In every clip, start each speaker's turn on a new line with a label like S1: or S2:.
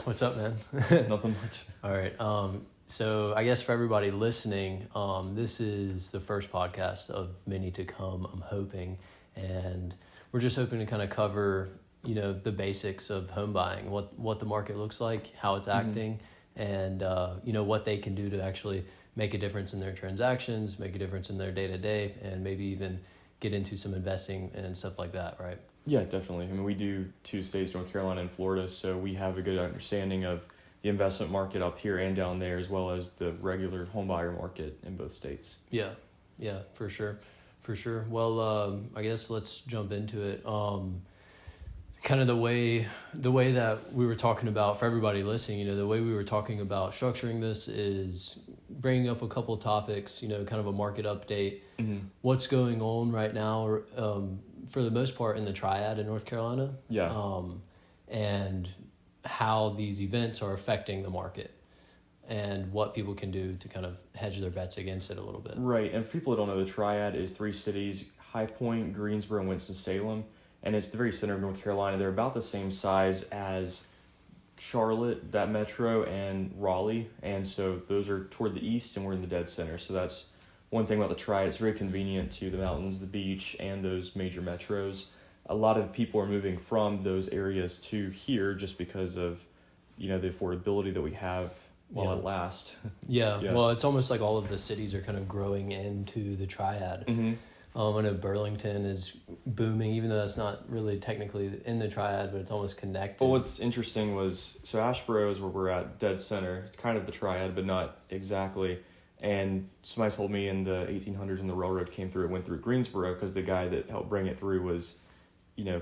S1: What's up, man?
S2: Nothing much.
S1: All right. So I guess for everybody listening, this is the first podcast of many to come, I'm hoping. And we're just hoping to kind of cover, the basics of home buying, what the market looks like, how it's acting, and, what they can do to actually make a difference in their transactions, make a difference in their day-to-day, and maybe even get into some investing and stuff like that, right?
S2: Yeah, definitely. I mean, we do 2 states, North Carolina and Florida, so we have a good understanding of the investment market up here and down there, as well as the regular home buyer market in both states.
S1: Yeah, for sure. Well, I guess let's jump into it. Kind of the way that we were talking about, for everybody listening, the way we were talking about structuring this is bringing up a couple of topics, kind of a market update, what's going on right now, for the most part in the Triad in North Carolina.
S2: Yeah.
S1: And how these events are affecting the market and what people can do to kind of hedge their bets against it a little bit.
S2: Right. And for people that don't know, the Triad is 3 cities, High Point, Greensboro, and Winston-Salem. And it's the very center of North Carolina. They're about the same size as Charlotte, that metro, and Raleigh. And so those are toward the east, and we're in the dead center. So that's one thing about the Triad. It's very convenient to the mountains, the beach, and those major metros. A lot of people are moving from those areas to here just because of, the affordability that we have while it lasts.
S1: Yeah. Well, it's almost like all of the cities are kind of growing into the Triad. I know Burlington is booming, even though that's not really technically in the Triad, but it's almost connected.
S2: Well, what's interesting was, so Asheboro is where we're at, dead center. It's kind of the Triad, but not exactly. And somebody told me in the 1800s when the railroad came through, it went through Greensboro because the guy that helped bring it through was,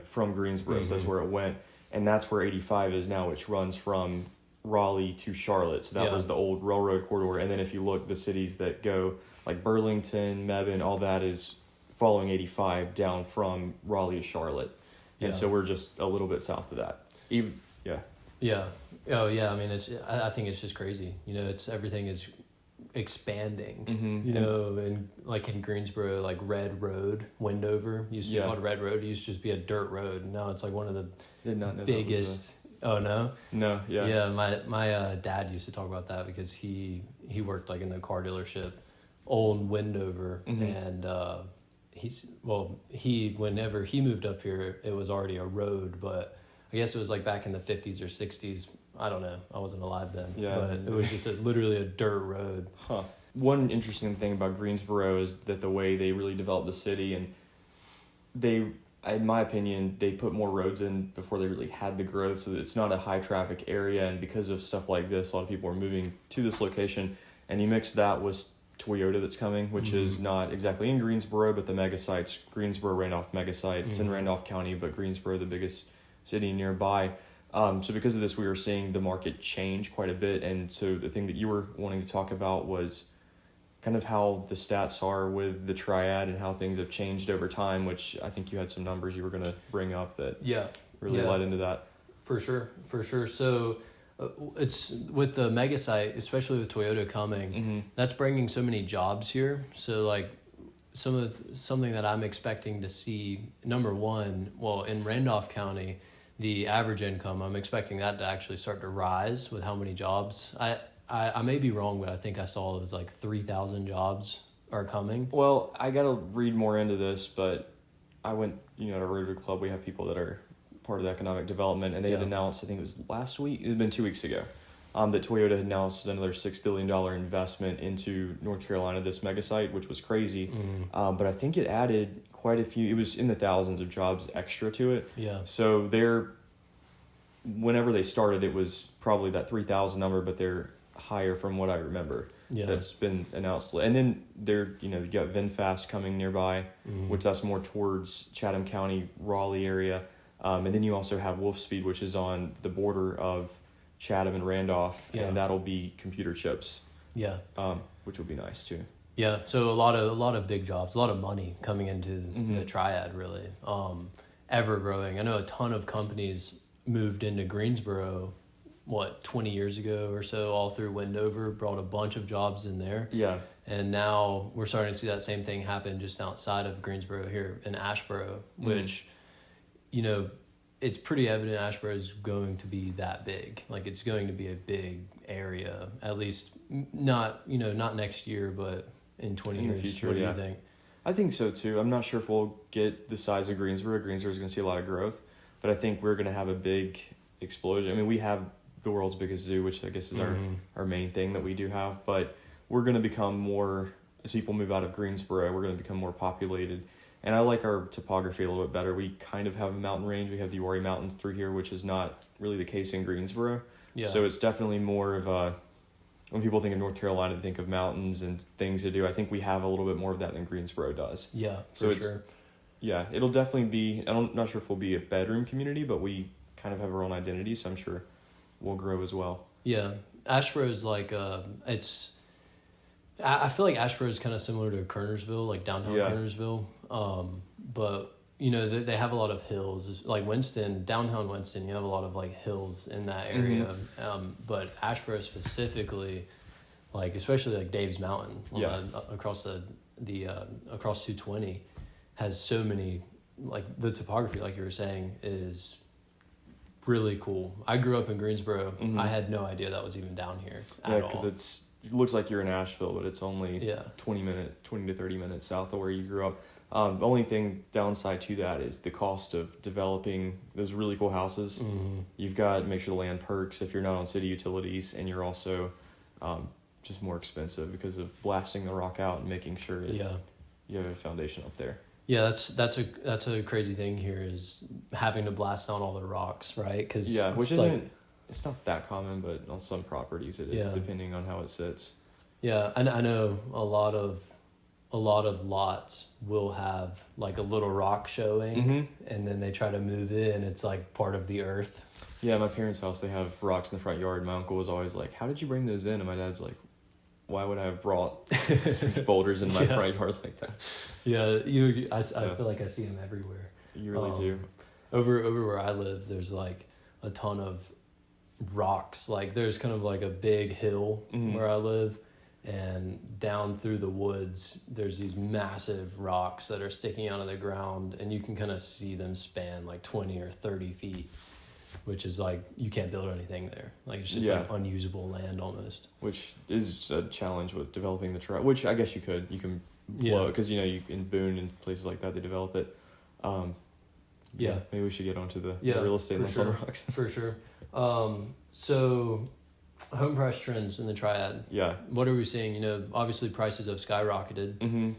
S2: from Greensboro, so that's where it went. And that's where 85 is now, which runs from Raleigh to Charlotte. So that was the old railroad corridor. And then if you look, the cities that go, like Burlington, Mebane, all that is following 85 down from Raleigh to Charlotte. And so we're just a little bit south of that.
S1: Yeah. Oh, yeah. I mean, I think it's just crazy. Everything is expanding, and like in Greensboro, like Red Road, Wendover used to be called Red Road. It used to just be a dirt road. And now it's like one of the biggest. Oh, no?
S2: No, yeah.
S1: Yeah, my dad used to talk about that because he worked like in the car dealership on Wendover, and whenever he moved up here, it was already a road, but I guess it was like back in the 50s or 60s. I don't know. I wasn't alive then. Yeah. But it was just literally a dirt road.
S2: Huh. One interesting thing about Greensboro is that the way they really developed the city, and in my opinion, they put more roads in before they really had the growth, so it's not a high traffic area. And because of stuff like this, a lot of people are moving to this location. And you mix that with Toyota that's coming, which is not exactly in Greensboro, but the mega sites, Greensboro, Randolph mega site. It's in Randolph County, but Greensboro, the biggest city nearby. So because of this, we were seeing the market change quite a bit. And so the thing that you were wanting to talk about was kind of how the stats are with the Triad and how things have changed over time, which I think you had some numbers you were going to bring up that really led into that. For sure.
S1: So it's with the mega site, especially with Toyota coming, that's bringing so many jobs here. So like something that I'm expecting to see, number one, well, in Randolph County, the average income, I'm expecting that to actually start to rise with how many jobs. I may be wrong, but I think I saw it was like 3,000 jobs are coming.
S2: Well, I got to read more into this, but I went, at a Rotary Club, we have people that are part of the economic development, and they had announced, I think it was last week, it had been 2 weeks ago, that Toyota had announced another $6 billion investment into North Carolina, this mega site, which was crazy. But I think it added quite a few, it was in the thousands of jobs extra to it.
S1: Yeah.
S2: So whenever they started, it was probably that 3,000 number, but they're higher from what I remember. Yeah. That's been announced. And then you got VinFast coming nearby, which that's more towards Chatham County, Raleigh area. And then you also have Wolfspeed, which is on the border of Chatham and Randolph, and that'll be computer chips.
S1: Yeah.
S2: Which will be nice too.
S1: Yeah. So a lot of big jobs, a lot of money coming into the Triad, really. Ever growing. I know a ton of companies moved into Greensboro, 20 years ago or so, all through Wendover, brought a bunch of jobs in there.
S2: Yeah.
S1: And now we're starting to see that same thing happen just outside of Greensboro here in Asheboro, which, it's pretty evident Asheboro is going to be that big. Like it's going to be a big area, at least not next year, but in 20
S2: in
S1: years.
S2: the future.
S1: What do
S2: Yeah,
S1: you think?
S2: I think so too. I'm not sure if we'll get the size of Greensboro. Greensboro is going to see a lot of growth, but I think we're going to have a big explosion. I mean, we have the world's biggest zoo, which I guess is our main thing that we do have, but we're going to become more, as people move out of Greensboro, we're going to become more populated. And I like our topography a little bit better. We kind of have a mountain range. We have the Ori Mountains through here, which is not really the case in Greensboro.
S1: Yeah.
S2: So it's definitely more of a, when people think of North Carolina, they think of mountains and things to do. I think we have a little bit more of that than Greensboro does.
S1: Yeah,
S2: so
S1: for sure.
S2: Yeah, it'll definitely be, I'm not sure if we'll be a bedroom community, but we kind of have our own identity, so I'm sure we'll grow as well.
S1: Yeah, Asheboro is like I feel like Asheboro is kind of similar to Kernersville, like downtown Kernersville. But they have a lot of hills. Like downtown Winston, you have a lot of like hills in that area. But Asheboro specifically, like especially like Dave's Mountain, across across 220, has so many, like the topography, like you were saying, is really cool. I grew up in Greensboro. I had no idea that was even down here at all.
S2: Yeah, because it looks like you're in Asheville, but it's only 20 to 30 minutes south of where you grew up. The only downside to that is the cost of developing those really cool houses. You've got to make sure the land perks if you're not on city utilities, and you're also just more expensive because of blasting the rock out and making sure you have a foundation up there.
S1: Yeah, that's a crazy thing here is having to blast down all the rocks, right?
S2: Which isn't, it's not that common, but on some properties it is, depending on how it sits.
S1: Yeah, I know a lot of lots will have like a little rock showing, and then they try to move it, and it's like part of the earth. Yeah,
S2: my parents' house, they have rocks in the front yard. My uncle was always like, "How did you bring those in?" And my dad's like, "Why would I have brought boulders in my front yard like that?"
S1: Yeah, I feel like I see them everywhere.
S2: You really do.
S1: Over where I live, there's like a ton of rocks. Like there's kind of like a big hill where I live, and down through the woods, there's these massive rocks that are sticking out of the ground, and you can kind of see them span like 20 or 30 feet, which is like, you can't build anything there. Like it's just like unusable land almost. Which
S2: is a challenge with developing the trail, which I guess you can blow, because you in Boone and places like that, they develop it. Maybe we should get onto the real estate on the rocks.
S1: For sure. So home price trends in the Triad.
S2: Yeah.
S1: What are we seeing? Obviously prices have skyrocketed.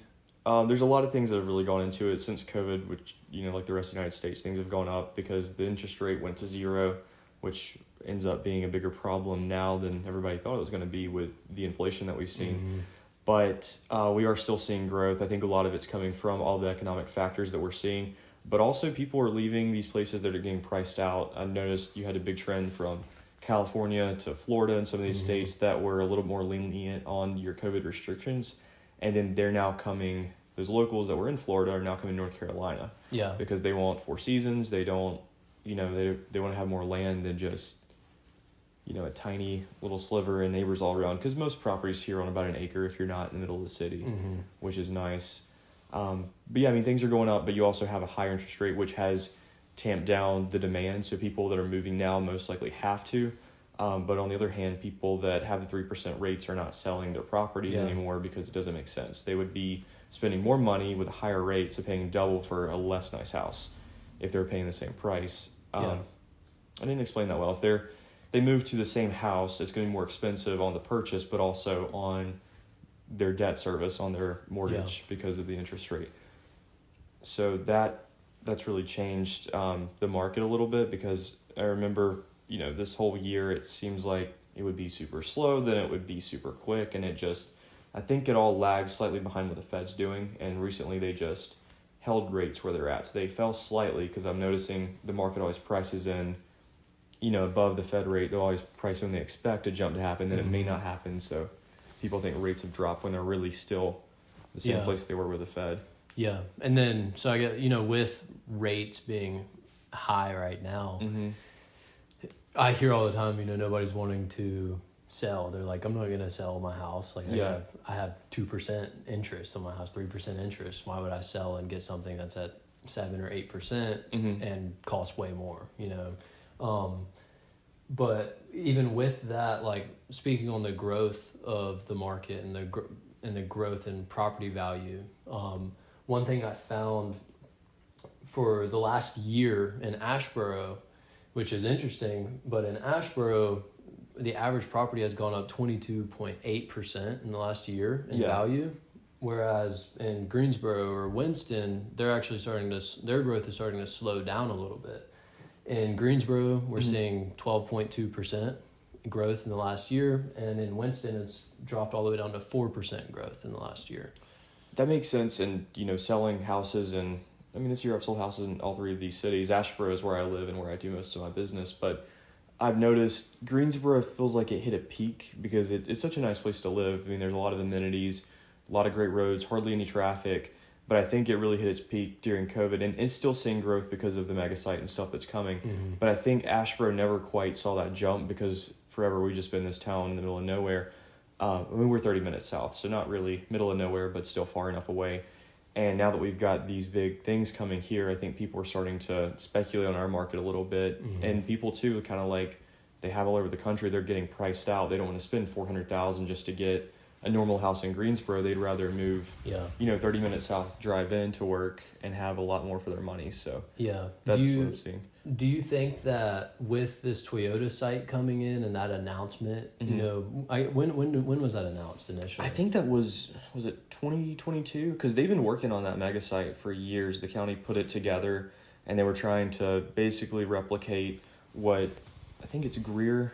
S2: There's a lot of things that have really gone into it since COVID, which, like the rest of the United States, things have gone up because the interest rate went to zero, which ends up being a bigger problem now than everybody thought it was going to be with the inflation that we've seen. But we are still seeing growth. I think a lot of it's coming from all the economic factors that we're seeing, but also people are leaving these places that are getting priced out. I noticed you had a big trend from California to Florida and some of these states that were a little more lenient on your COVID restrictions. And then they're now coming, those locals that were in Florida are now coming to North Carolina.
S1: Yeah.
S2: Because they want 4 seasons. They don't, they want to have more land than just, a tiny little sliver and neighbors all around. Because most properties here are on about an acre if you're not in the middle of the city, which is nice. But things are going up, but you also have a higher interest rate, which has tamped down the demand. So people that are moving now most likely have to. But on the other hand, people that have the 3% rates are not selling their properties anymore because it doesn't make sense. They would be spending more money with a higher rate, so paying double for a less nice house if they're paying the same price. I didn't explain that well. If they move to the same house, it's going to be more expensive on the purchase, but also on their debt service, on their mortgage because of the interest rate. So that's really changed the market a little bit, because I remember, this whole year it seems like it would be super slow, then it would be super quick, and I think it all lags slightly behind what the Fed's doing, and recently they just held rates where they're at. So they fell slightly because I'm noticing the market always prices in, above the Fed rate. They'll always price when they expect a jump to happen, then it may not happen. So people think rates have dropped when they're really still the same place they were with the Fed. Yeah.
S1: And then, so I get, with rates being high right now, I hear all the time, nobody's wanting to sell. They're like, I'm not going to sell my house. Like I have 2% interest on my house, 3% interest. Why would I sell and get something that's at 7 or 8%
S2: Mm-hmm.
S1: and cost way more, but even with that, like speaking on the growth of the market and the growth in property value, one thing I found for the last year in Asheboro, which is interesting, but in Asheboro, the average property has gone up 22.8% in the last year in value, whereas in Greensboro or Winston, their growth is starting to slow down a little bit. In Greensboro, we're seeing 12.2% growth in the last year, and in Winston, it's dropped all the way down to 4% growth in the last year.
S2: That makes sense. And, selling houses, and I mean, this year I've sold houses in all three of these cities. Asheboro is where I live and where I do most of my business, but I've noticed Greensboro feels like it hit a peak because it's such a nice place to live. I mean, there's a lot of amenities, a lot of great roads, hardly any traffic. But I think it really hit its peak during COVID, and it's still seeing growth because of the mega site and stuff that's coming.
S1: Mm-hmm.
S2: But I think Asheboro never quite saw that jump because forever we've just been this town in the middle of nowhere. We're 30 minutes south, so not really middle of nowhere, but still far enough away. And now that we've got these big things coming here, I think people are starting to speculate on our market a little bit.
S1: Mm-hmm.
S2: And people too, kind of like they have all over the country, they're getting priced out. They don't want to spend $400,000 just to get a normal house in Greensboro. They'd rather move 30 minutes south, drive in to work, and have a lot more for their money. So that's what I'm seeing.
S1: Do you think that with this Toyota site coming in and that announcement, when was that announced initially?
S2: I think that was it 2022? Because they've been working on that mega site for years. The county put it together, and they were trying to basically replicate what I think it's Greer,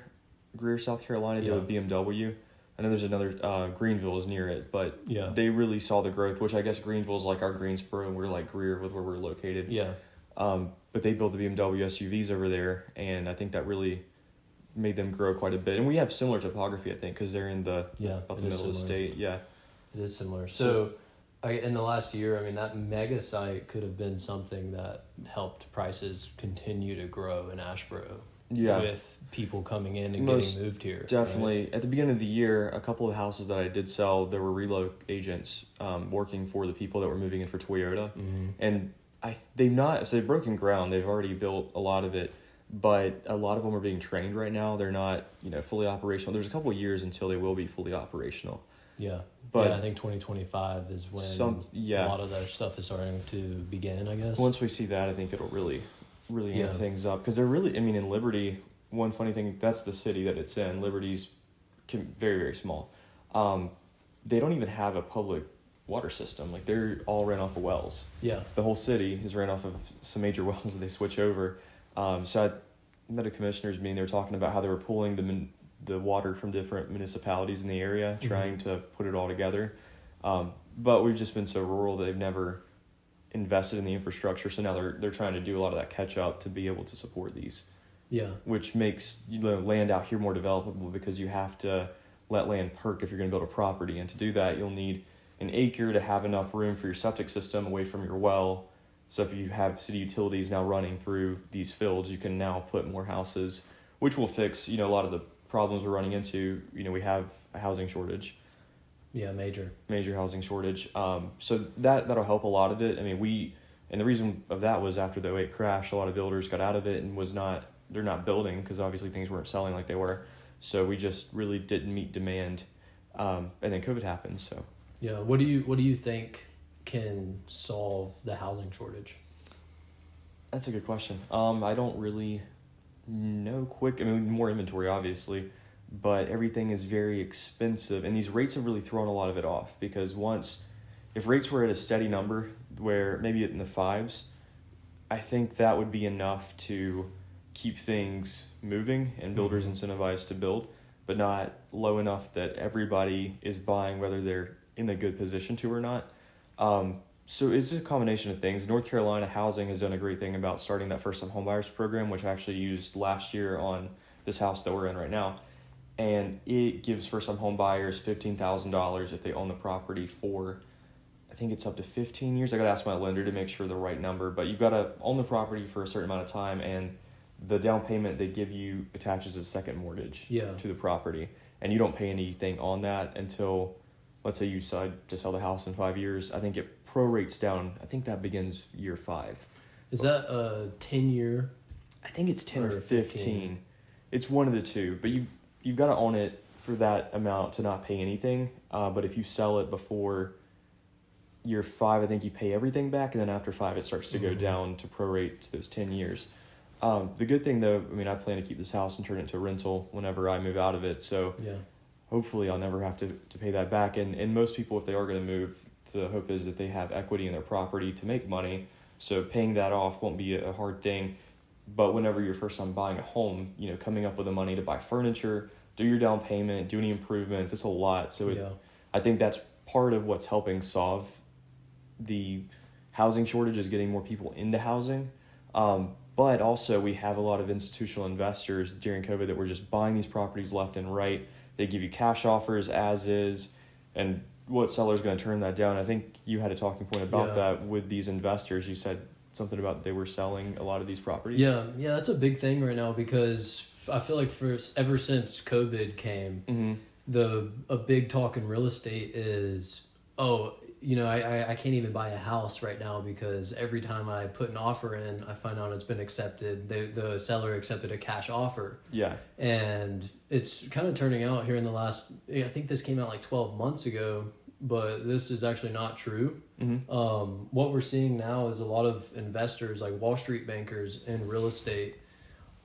S2: South Carolina, did with BMW. I know there's another, Greenville is near it, but they really saw the growth, which I guess Greenville is like our Greensboro, and we're like Greer with where we're located.
S1: Yeah.
S2: But they built the BMW SUVs over there, and I think that really made them grow quite a bit. And we have similar topography, I think, because they're in about the middle of the state. Yeah.
S1: It is similar. So in the last year, I mean, that mega site could have been something that helped prices continue to grow in Asheboro.
S2: Yeah.
S1: With people coming in and getting moved here.
S2: Definitely.
S1: Right?
S2: At the beginning of the year, a couple of houses that I did sell, there were reload agents working for the people that were moving in for Toyota.
S1: Mm-hmm.
S2: And they've broken ground. They've already built a lot of it, but a lot of them are being trained right now. They're not, fully operational. There's a couple of years until they will be fully operational.
S1: Yeah.
S2: But
S1: I think 2025 is when a lot of their stuff is starting to begin, I guess.
S2: Once we see that, I think it'll really amp things up, because they're really, in Liberty, one funny thing, that's the city that it's in. Liberty's very, very small. They don't even have a public water system. Like, they're all ran off of wells.
S1: Yeah.
S2: So the whole city is ran off of some major wells that they switch over. So I met a commissioners meeting. They were talking about how they were pulling the water from different municipalities in the area, trying to put it all together. But we've just been so rural that they've never invested in the infrastructure, so now they're trying to do a lot of that catch up to be able to support these.
S1: Yeah.
S2: Which makes land out here more developable, because you have to let land perk if you're going to build a property, and to do that you'll need an acre to have enough room for your septic system away from your well. So if you have city utilities now running through these fields, you can now put more houses, which will fix a lot of the problems we're running into. We have a housing shortage.
S1: Yeah, major
S2: housing shortage. So that'll help a lot of it. I mean, and the reason of that was after the 2008 crash, a lot of builders got out of it and they're not building because obviously things weren't selling like they were. So we just really didn't meet demand. And then COVID happened. So
S1: yeah, what do you think can solve the housing shortage?
S2: That's a good question. I don't really know more inventory, obviously. But everything is very expensive, and these rates have really thrown a lot of it off, because if rates were at a steady number, where maybe in the 5s, I think that would be enough to keep things moving and builders incentivized to build, but not low enough that everybody is buying whether they're in a good position to or not. So it's a combination of things. North Carolina Housing has done a great thing about starting that first-time homebuyers program, which I actually used last year on this house that we're in right now. And it gives first-time home buyers $15,000 if they own the property for, I think it's up to 15 years. I got to ask my lender to make sure the right number. But you've got to own the property for a certain amount of time, and the down payment they give you attaches a second mortgage to the property. And you don't pay anything on that until, let's say you decide to sell the house in 5 years, I think it prorates down. I think that begins year 5.
S1: Is that a 10-year?
S2: I think it's 10 or 15.
S1: 15.
S2: It's one of the two, but you've got to own it for that amount to not pay anything. But if you sell it before year 5, I think you pay everything back, and then after 5, it starts to go down to prorate to those 10 years. The good thing, though, I mean, I plan to keep this house and turn it into a rental whenever I move out of it, so hopefully I'll never have to pay that back. And most people, if they are going to move, the hope is that they have equity in their property to make money, so paying that off won't be a hard thing. But whenever you're first time buying a home, coming up with the money to buy furniture, do your down payment, do any improvements, it's a lot. So I think that's part of what's helping solve the housing shortage, is getting more people into housing. But also we have a lot of institutional investors during COVID that were just buying these properties left and right. They give you cash offers as is, and what seller's going to turn that down? I think you had a talking point about that with these investors. You said something about they were selling a lot of these properties. Yeah,
S1: that's a big thing right now, because I feel like ever since COVID came, a big talk in real estate is, I can't even buy a house right now because every time I put an offer in, I find out it's been accepted. The seller accepted a cash offer. Yeah. And it's kind of turning out here in the last, I think this came out like 12 months ago, but this is actually not true. What we're seeing now is a lot of investors, like Wall Street bankers in real estate,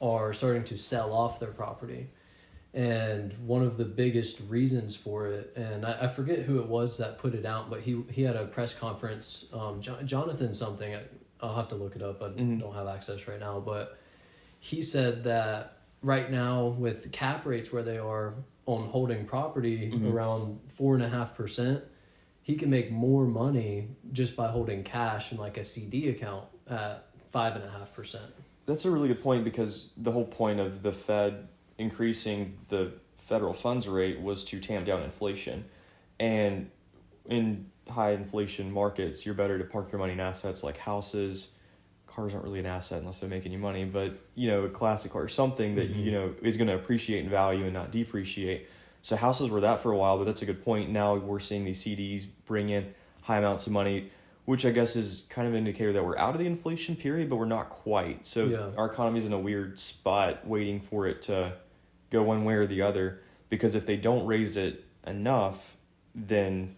S1: are starting to sell off their property. And one of the biggest reasons for it, and I forget who it was that put it out, but he had a press conference, Jonathan something, I'll have to look it up, I don't have access right now, but he said that right now with cap rates where they are on holding property around 4.5%, he can make more money just by holding cash in like a CD account at 5.5%.
S2: That's a really good point, because the whole point of the Fed increasing the federal funds rate was to tamp down inflation. And in high inflation markets, you're better to park your money in assets like houses. Cars aren't really an asset unless they're making you money, but a classic car, something that is going to appreciate in value and not depreciate. So houses were that for a while, but that's a good point. Now we're seeing these CDs bring in high amounts of money, which I guess is kind of an indicator that we're out of the inflation period, but we're not quite. So our economy is in a weird spot waiting for it to go one way or the other, because if they don't raise it enough, then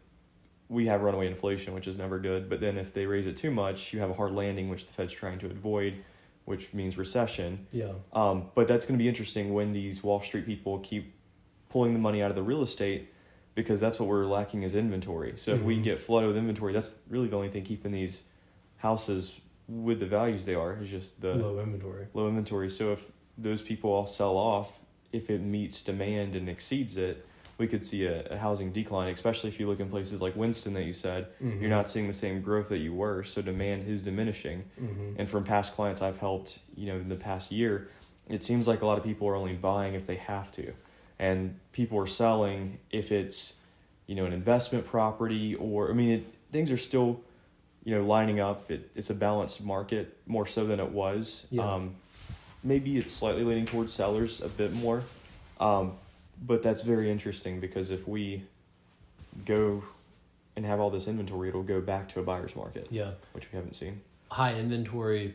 S2: we have runaway inflation, which is never good. But then if they raise it too much, you have a hard landing, which the Fed's trying to avoid, which means recession. But that's going to be interesting when these Wall Street people keep pulling the money out of the real estate, because that's what we're lacking is inventory. So if we get flooded with inventory, that's really the only thing keeping these houses with the values they are, is just the low inventory. So if those people all sell off, if it meets demand and exceeds it, we could see a housing decline, especially if you look in places like Winston that you said, you're not seeing the same growth that you were, so demand is diminishing. And from past clients I've helped, in the past year, it seems like a lot of people are only buying if they have to. And people are selling if it's, an investment property, or, things are still, lining up. It's a balanced market, more so than it was. Maybe it's slightly leaning towards sellers a bit more. But that's very interesting, because if we go and have all this inventory, it'll go back to a buyer's market, which we haven't seen.
S1: High inventory,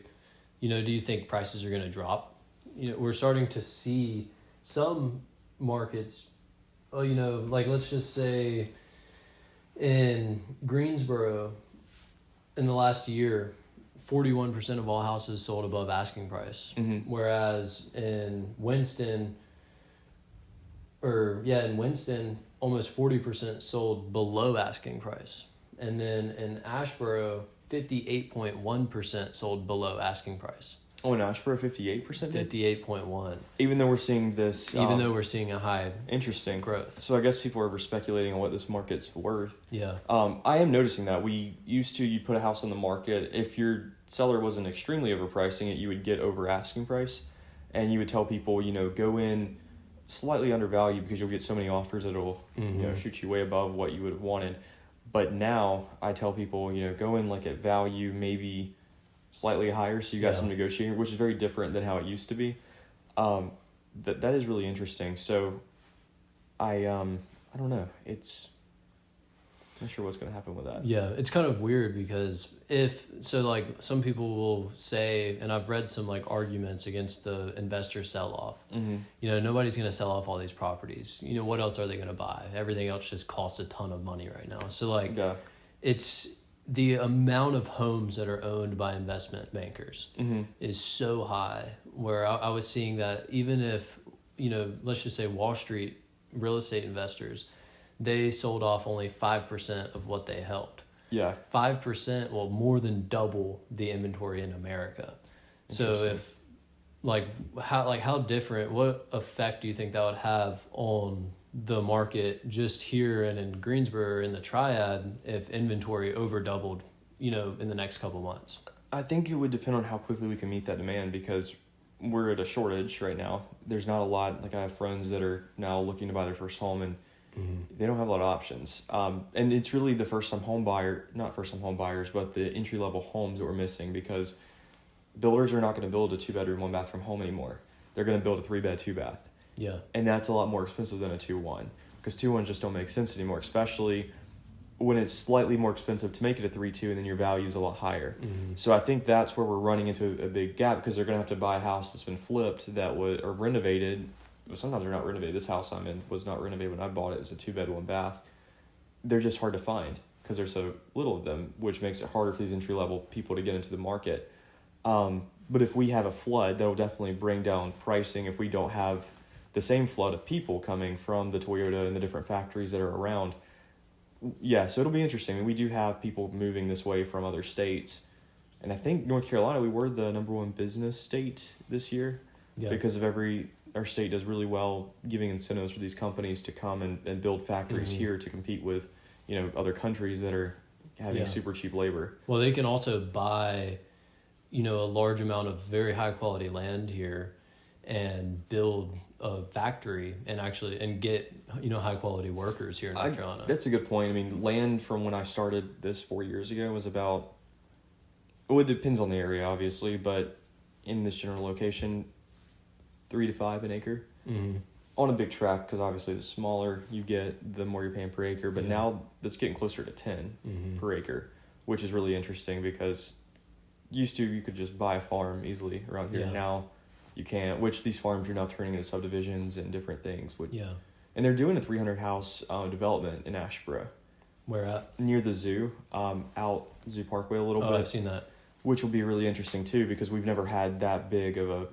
S1: do you think prices are going to drop? We're starting to see some markets, like let's just say in Greensboro in the last year, 41% of all houses sold above asking price. Whereas in Winston, almost 40% sold below asking price. And then in Ashboro, 58.1% sold below asking price.
S2: Oh, in Ashboro, 58%?
S1: 58.1.
S2: Even though we're seeing this...
S1: Even though we're seeing a high...
S2: Interesting.
S1: Growth.
S2: So I guess people are speculating on what this market's worth.
S1: Yeah.
S2: I am noticing that. You put a house on the market. If your seller wasn't extremely overpricing it, you would get over asking price. And you would tell people, go in slightly undervalued, because you'll get so many offers that it'll shoot you way above what you would have wanted. But now I tell people, go in like at value, maybe slightly higher, so you got some negotiating, which is very different than how it used to be. That is really interesting. So I don't know. not sure what's going to happen with that.
S1: Yeah, it's kind of weird because like some people will say, and I've read some like arguments against the investor sell-off. Nobody's going to sell off all these properties. What else are they going to buy? Everything else just costs a ton of money right now. So like, it's the amount of homes that are owned by investment bankers is so high, where I was seeing that even if, let's just say Wall Street real estate investors, they sold off only 5% of what they held.
S2: Yeah.
S1: 5%, well, more than double the inventory in America. So if how different, what effect do you think that would have on the market just here and in Greensboro in the Triad if inventory over doubled, in the next couple months?
S2: I think it would depend on how quickly we can meet that demand, because we're at a shortage right now. There's not a lot, like I have friends that are now looking to buy their first home, and they don't have a lot of options. And it's really the not first-time home buyers, but the entry-level homes that we're missing, because builders are not going to build a 2-bedroom, 1-bathroom home anymore. They're going to build a 3-bed, 2-bath.
S1: Yeah.
S2: And that's a lot more expensive than a 2-1, because 2-1s just don't make sense anymore, especially when it's slightly more expensive to make it a 3-2, and then your value is a lot higher. So I think that's where we're running into a big gap, because they're going to have to buy a house that's been flipped or renovated. Sometimes they're not renovated. This house I'm in was not renovated when I bought it. It was a 2-bed, 1-bath. They're just hard to find because there's so little of them, which makes it harder for these entry-level people to get into the market. But if we have a flood, that will definitely bring down pricing if we don't have the same flood of people coming from the Toyota and the different factories that are around. Yeah, so it'll be interesting. We do have people moving this way from other states. And I think North Carolina, we were the number 1 business state this year because of our state does really well giving incentives for these companies to come and build factories here to compete with, other countries that are having super cheap labor.
S1: Well, they can also buy, a large amount of very high quality land here and build a factory and get, high quality workers here in North Carolina. That's
S2: a good point. I mean, land from when I started this 4 years ago was about, it depends on the area, obviously, but in this general location, 3 to 5 an acre on a big tract, because obviously the smaller you get, the more you're paying per acre. But now that's getting closer to 10 per acre, which is really interesting, because used to you could just buy a farm easily around here. Now you can't, which these farms are now turning into subdivisions and different things. And they're doing a 300 house development in Asheboro.
S1: Where at?
S2: Near the zoo, out Zoo Parkway a little bit.
S1: Oh, I've seen that.
S2: Which will be really interesting too, because we've never had that big of a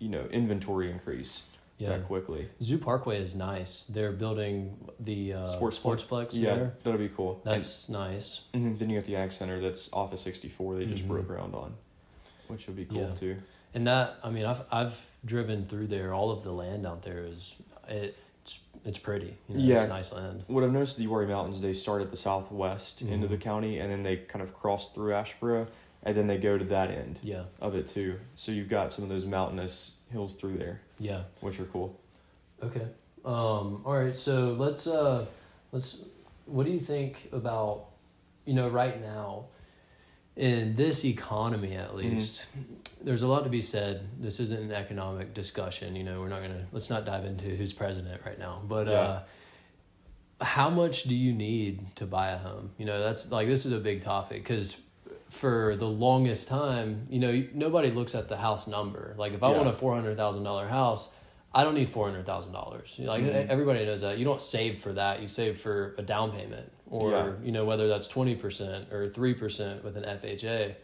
S2: inventory increase that quickly.
S1: Zoo Parkway is nice. They're building the Sportsplex there.
S2: That'll be cool.
S1: That's nice.
S2: Then you got the Ag Center that's off of 64 they just broke ground on, which will be cool too.
S1: And that, I mean, I've driven through there. All of the land out there it's pretty. It's nice land.
S2: What I've noticed, the Uwharrie Mountains, they start at the southwest end of the county, and then they kind of cross through Asheboro, and then they go to that end of it too. So you've got some of those mountainous hills through there. Yeah. Which are cool.
S1: Okay. All right. So let's what do you think about, right now in this economy, at least, there's a lot to be said. This isn't an economic discussion. Let's not dive into who's president right now, but, how much do you need to buy a home? That's this is a big topic, because for the longest time, nobody looks at the house number. Like, if I want a $400,000 house, I don't need $400,000. Everybody knows that. You don't save for that. You save for a down payment, or whether that's 20% or 3% with an FHA.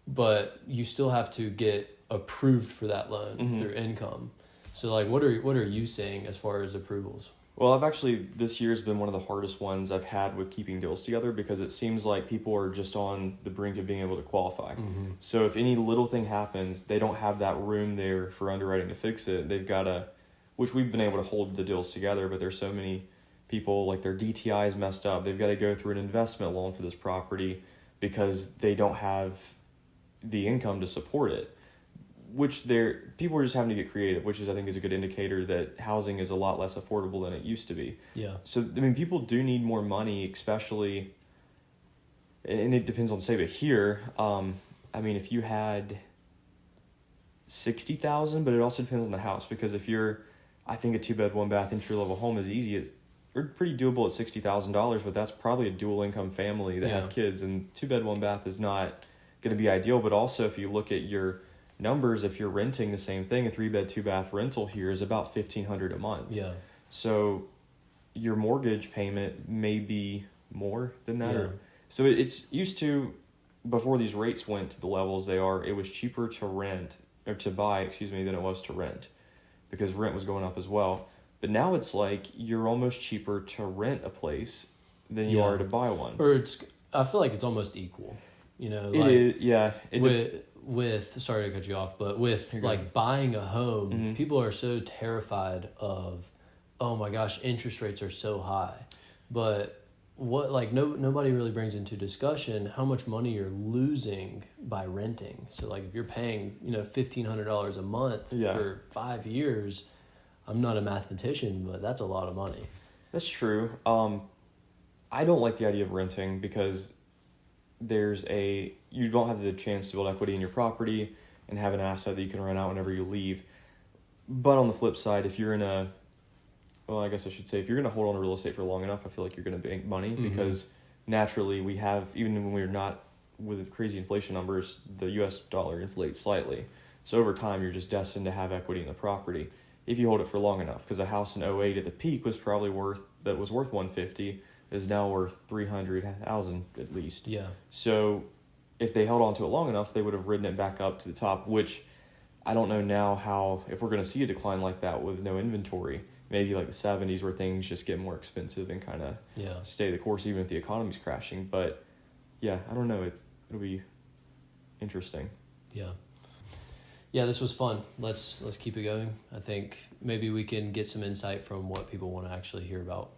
S1: But you still have to get approved for that loan through income. So, what are you seeing as far as approvals?
S2: Well, this year's been one of the hardest ones I've had with keeping deals together, because it seems like people are just on the brink of being able to qualify. So if any little thing happens, they don't have that room there for underwriting to fix it. They've got to, which we've been able to hold the deals together, but there's so many people, like their DTI is messed up. They've got to go through an investment loan for this property because they don't have the income to support it. People are just having to get creative, which I think is a good indicator that housing is a lot less affordable than it used to be. Yeah. So, people do need more money, especially, and it depends on the state, but here, if you had $60,000, but it also depends on the house, because if you're, I think a 2-bed, 1-bath entry-level home is easy as are pretty doable at $60,000, but that's probably a dual income family that
S1: Yeah.
S2: have kids, and 2-bed, 1-bath is not going to be ideal. But also, if you look at your numbers, if you're renting the same thing, a 3-bed, 2-bath rental here is about $1,500 a month.
S1: Yeah.
S2: So your mortgage payment may be more than that.
S1: Yeah.
S2: So it's used to, before these rates went to the levels they are, it was cheaper to rent or to buy, than it was to rent, because rent was going up as well. But now it's like you're almost cheaper to rent a place than you are to buy one.
S1: Or I feel like it's almost equal. You know,
S2: It is, yeah.
S1: With sorry to cut you off, but with like buying a home, people are so terrified of, oh my gosh, interest rates are so high. But what, like, nobody really brings into discussion how much money you're losing by renting. So like if you're paying, $1,500 a month for 5 years, I'm not a mathematician, but that's a lot of money.
S2: That's true. I don't like the idea of renting because you don't have the chance to build equity in your property and have an asset that you can rent out whenever you leave. But on the flip side, if you're if you're going to hold on to real estate for long enough, I feel like you're going to bank money because naturally we have, even when we're not with crazy inflation numbers, the US dollar inflates slightly. So over time, you're just destined to have equity in the property if you hold it for long enough, because a house in 2008 at the peak was probably worth $150 is now worth $300,000 at least.
S1: Yeah.
S2: So if they held on to it long enough, they would have ridden it back up to the top, which I don't know now if we're going to see a decline like that with no inventory. Maybe like the 70s where things just get more expensive and kind of stay the course even if the economy's crashing. But yeah, I don't know. It'll be interesting.
S1: Yeah. Yeah, this was fun. Let's keep it going. I think maybe we can get some insight from what people want to actually hear about.